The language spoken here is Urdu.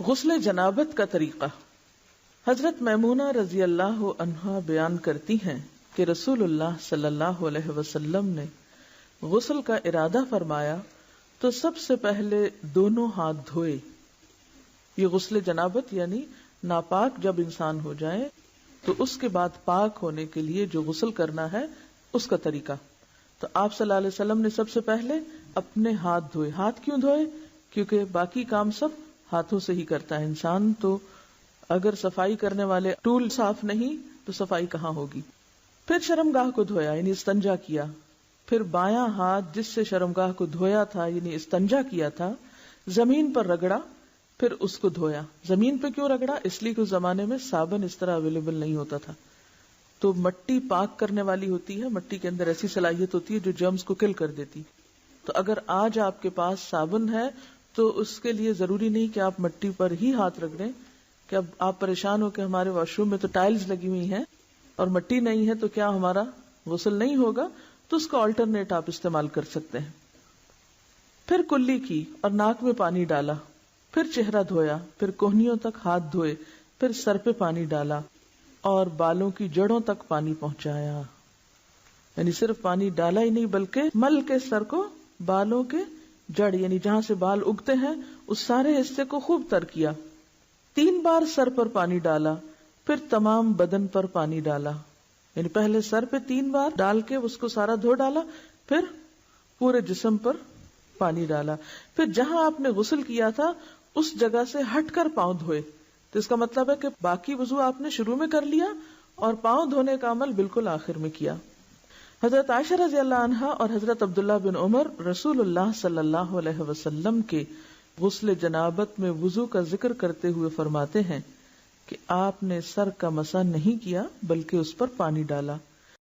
غسل جنابت کا طریقہ۔ حضرت میمونہ رضی اللہ عنہا بیان کرتی ہیں کہ رسول اللہ صلی اللہ علیہ وسلم نے غسل کا ارادہ فرمایا تو سب سے پہلے دونوں ہاتھ دھوئے۔ یہ غسل جنابت یعنی ناپاک جب انسان ہو جائے تو اس کے بعد پاک ہونے کے لیے جو غسل کرنا ہے اس کا طریقہ۔ تو آپ صلی اللہ علیہ وسلم نے سب سے پہلے اپنے ہاتھ دھوئے۔ ہاتھ کیوں دھوئے؟ کیونکہ باقی کام سب ہاتھوں سے ہی کرتا ہے انسان، تو اگر صفائی کرنے والے ٹول صاف نہیں تو صفائی کہاں ہوگی۔ پھر شرمگاہ کو دھویا یعنی استنجا کیا۔ پھر بایاں ہاتھ جس سے شرمگاہ کو دھویا تھا یعنی استنجا کیا تھا زمین پر رگڑا، پھر اس کو دھویا۔ زمین پہ کیوں رگڑا؟ اس لیے کہ اس زمانے میں صابن اس طرح اویلیبل نہیں ہوتا تھا، تو مٹی پاک کرنے والی ہوتی ہے، مٹی کے اندر ایسی صلاحیت ہوتی ہے جو جرمز کو کل کر دیتی۔ تو اگر آج آپ کے پاس صابن ہے تو اس کے لیے ضروری نہیں کہ آپ مٹی پر ہی ہاتھ رکھ دیں کہ اب آپ پریشان ہو کہ ہمارے واش روم میں تو ٹائلز لگی ہوئی ہیں اور مٹی نہیں ہے تو کیا ہمارا غسل نہیں ہوگا، تو اس کا آلٹرنیٹ آپ استعمال کر سکتے ہیں۔ پھر کلی کی اور ناک میں پانی ڈالا، پھر چہرہ دھویا، پھر کوہنیوں تک ہاتھ دھوئے، پھر سر پہ پانی ڈالا اور بالوں کی جڑوں تک پانی پہنچایا۔ یعنی صرف پانی ڈالا ہی نہیں بلکہ مل کے سر کو بالوں کے جڑ یعنی جہاں سے بال اگتے ہیں اس سارے حصے کو خوب تر کیا۔ 3 بار سر پر پانی ڈالا، پھر تمام بدن پر پانی ڈالا، یعنی پہلے سر پہ 3 بار ڈال کے اس کو سارا دھو ڈالا، پھر پورے جسم پر پانی ڈالا، پھر جہاں آپ نے غسل کیا تھا اس جگہ سے ہٹ کر پاؤں دھوئے۔ تو اس کا مطلب ہے کہ باقی وضو آپ نے شروع میں کر لیا اور پاؤں دھونے کا عمل بالکل آخر میں کیا۔ حضرت عائشہ رضی اللہ عنہا اور حضرت عبداللہ بن عمر رسول اللہ صلی اللہ علیہ وسلم کے غسل جنابت میں وضو کا ذکر کرتے ہوئے فرماتے ہیں کہ آپ نے سر کا مسح نہیں کیا بلکہ اس پر پانی ڈالا۔